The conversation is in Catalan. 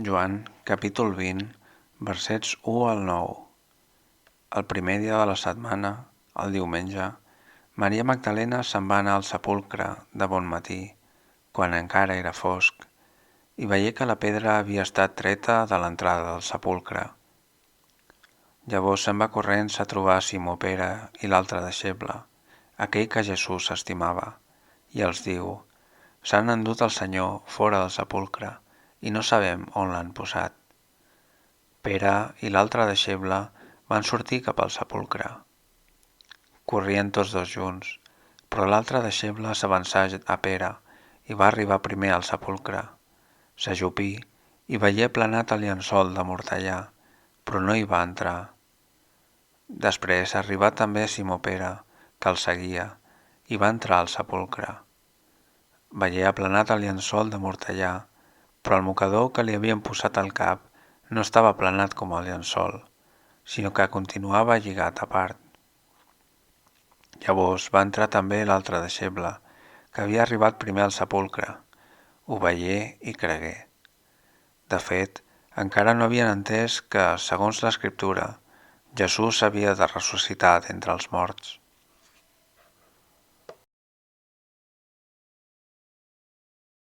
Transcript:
Joan, capítol 20, versets 1 al 9. El primer dia de la setmana, el diumenge, Maria Magdalena se'n va anar al sepulcre de bon matí, quan encara era fosc, i veié que la pedra havia estat treta de l'entrada del sepulcre. Llavors se'n va corrents a trobar Simó Pere i l'altre deixeble, aquell que Jesús estimava, i els diu: «S'han endut el Senyor fora del sepulcre, i no sabem on l'han posat». Pere i l'altre deixeble van sortir cap al sepulcre. Corrien tots dos junts, però l'altre deixeble s'avançà a Pere i va arribar primer al sepulcre. S'ajupí i veié aplanat el llençol de mortellà, però no hi va entrar. Després arribà també Simó Pere, que el seguia, i va entrar al sepulcre. Veié aplanat el llençol de mortellà, però el mocador que li havien posat al cap no estava aplanat com el llençol, sinó que continuava lligat a part. Llavors va entrar també l'altre deixeble, que havia arribat primer al sepulcre. Ho veié i cregué. De fet, encara no havien entès que, segons l'Escriptura, Jesús havia de ressuscitar d'entre els morts.